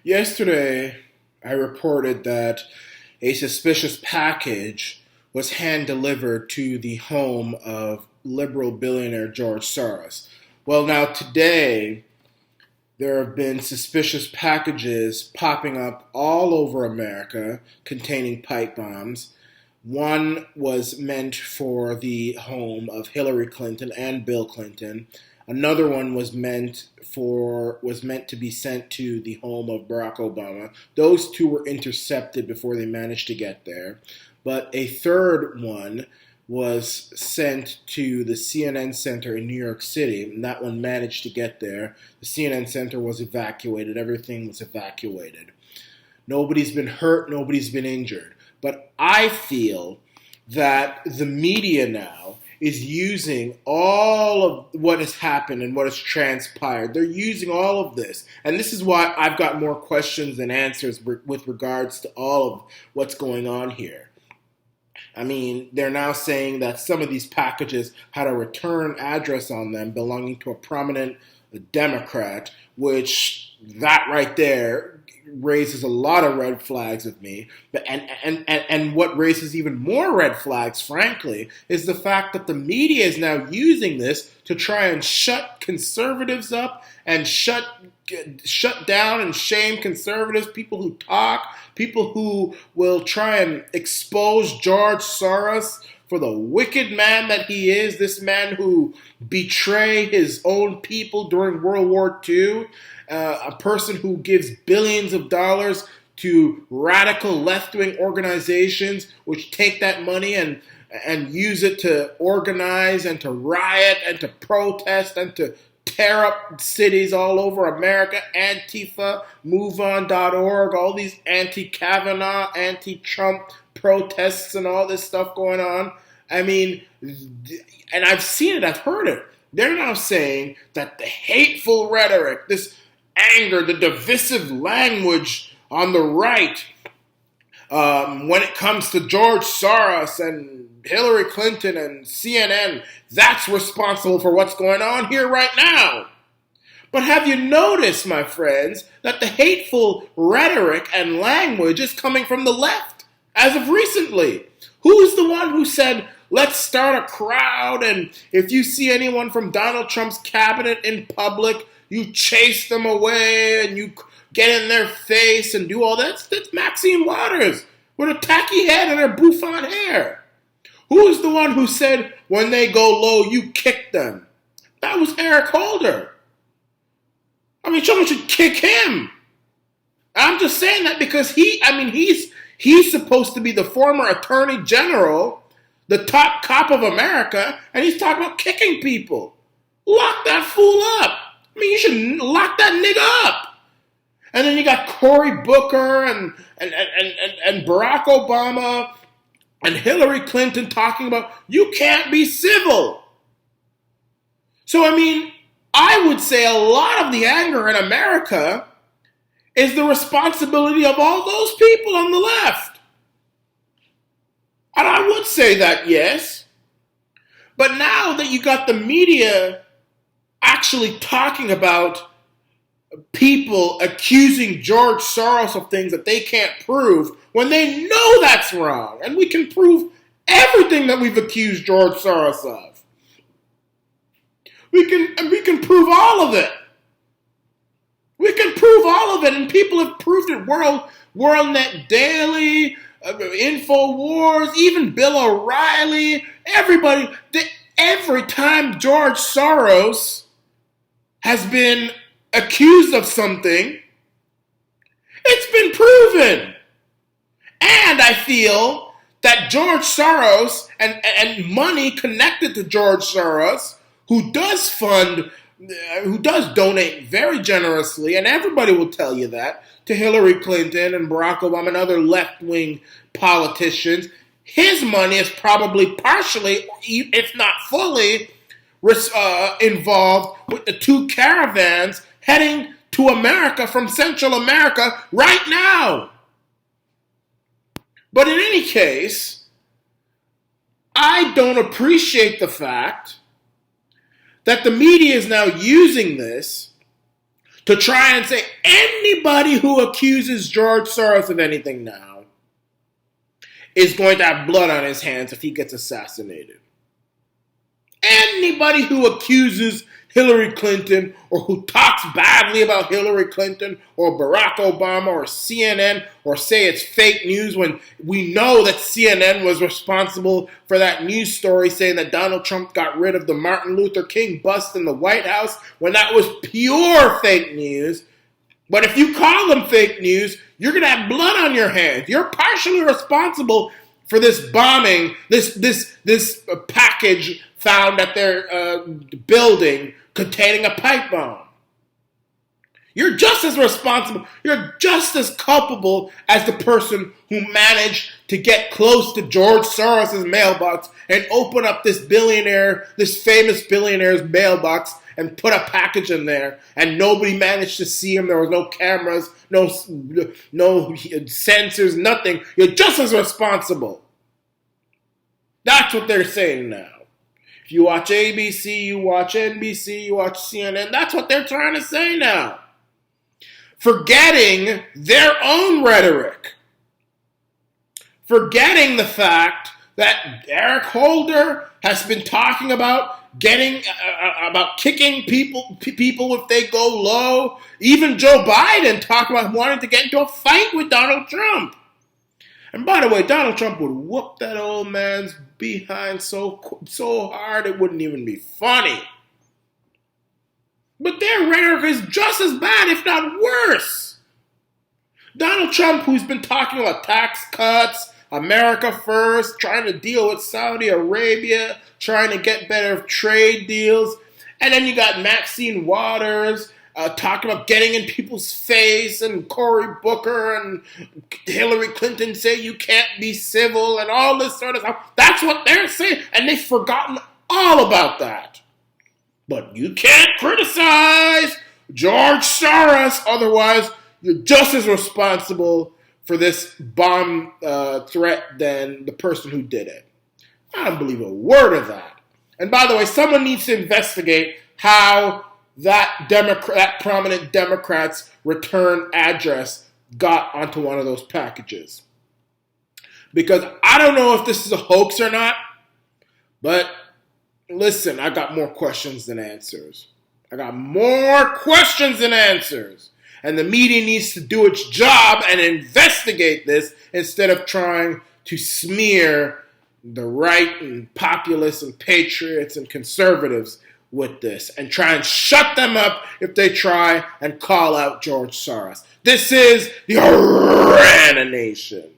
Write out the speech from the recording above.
Yesterday, I reported that a suspicious package was hand delivered to the home of liberal billionaire George Soros. Well, now today, there have been suspicious packages popping up all over America containing pipe bombs. One was meant for the home of Hillary Clinton and Bill Clinton. Another one was meant to be sent to the home of Barack Obama. Those two were intercepted before they managed to get there. But a third one was sent to the CNN Center in New York City, and that one managed to get there. The CNN Center was evacuated. Everything was evacuated. Nobody's been hurt. Nobody's been injured. But I feel that the media now is using all of what has happened and what has transpired. They're using all of this. And this is why I've got more questions than answers with regards to all of what's going on here. I mean, they're now saying that some of these packages had a return address on them belonging to a prominent Democrat, which that right there raises a lot of red flags with me. And what raises even more red flags, frankly, is the fact that the media is now using this to try and shut conservatives up and shut down and shame conservatives, people who talk, people who will try and expose George Soros for the wicked man that he is, this man who betrayed his own people during World War II, a person who gives billions of dollars to radical left-wing organizations which take that money and use it to organize and to riot and to protest and to tear up cities all over America. Antifa, MoveOn.org, all these anti-Kavanaugh, anti-Trump protests and all this stuff going on. I mean, and I've seen it, I've heard it. They're now saying that the hateful rhetoric, this anger, the divisive language on the right, when it comes to George Soros and Hillary Clinton and CNN, that's responsible for what's going on here right now. But have you noticed, my friends, that the hateful rhetoric and language is coming from the left as of recently? Who's the one who said, let's start a crowd, and if you see anyone from Donald Trump's cabinet in public, you chase them away and you get in their face and do all that? That's Maxine Waters with a tacky head and her bouffant hair. Who is the one who said, when they go low, you kick them? That was Eric Holder. I mean, someone should kick him. I'm just saying that because he's supposed to be the former Attorney General, the top cop of America, and he's talking about kicking people. Lock that fool up. I mean, you should lock that nigga up. And then you got Cory Booker and Barack Obama and Hillary Clinton talking about you can't be civil. So, I mean, I would say a lot of the anger in America is the responsibility of all those people on the left. And I would say that, yes. But now that you got the media actually talking about people accusing George Soros of things that they can't prove when they know that's wrong, and we can prove everything that we've accused George Soros of. We can prove all of it. We can prove all of it, and people have proved it. WorldNet Daily, InfoWars, even Bill O'Reilly, everybody. Every time George Soros has been accused of something, it's been proven. And I feel that George Soros and money connected to George Soros, who does donate very generously, and everybody will tell you that, to Hillary Clinton and Barack Obama and other left-wing politicians, his money is probably partially, if not fully, involved with the two caravans heading to America from Central America right now. But in any case, I don't appreciate the fact that the media is now using this to try and say anybody who accuses George Soros of anything now is going to have blood on his hands if he gets assassinated. Anybody who accuses Hillary Clinton or who talks badly about Hillary Clinton or Barack Obama or CNN or say it's fake news when we know that CNN was responsible for that news story saying that Donald Trump got rid of the Martin Luther King bust in the White House when that was pure fake news. But if you call them fake news, you're going to have blood on your hands. You're partially responsible for this bombing, this package found at their building containing a pipe bomb. You're just as responsible. You're just as culpable as the person who managed to get close to George Soros' mailbox and open up this famous billionaire's mailbox and put a package in there, and nobody managed to see him. There was no cameras, no sensors, nothing. You're just as responsible. That's what they're saying now. If you watch ABC, you watch NBC, you watch CNN, that's what they're trying to say now. Forgetting their own rhetoric. Forgetting the fact that Eric Holder has been talking about kicking people if they go low. Even Joe Biden talked about wanting to get into a fight with Donald Trump. And by the way, Donald Trump would whoop that old man's behind so hard it wouldn't even be funny. But their rhetoric is just as bad, if not worse. Donald Trump, who's been talking about tax cuts, America first, trying to deal with Saudi Arabia, trying to get better trade deals. And then you got Maxine Waters talking about getting in people's face, and Cory Booker and Hillary Clinton say you can't be civil and all this sort of stuff. That's what they're saying, and they've forgotten all about that. But you can't criticize George Soros, otherwise you're just as responsible for this bomb threat than the person who did it. I don't believe a word of that. And by the way, someone needs to investigate how that prominent Democrat's return address got onto one of those packages. Because I don't know if this is a hoax or not, but listen, I got more questions than answers. And the media needs to do its job and investigate this instead of trying to smear the right and populists and patriots and conservatives with this and try and shut them up if they try and call out George Soros. This is the Arana Nation.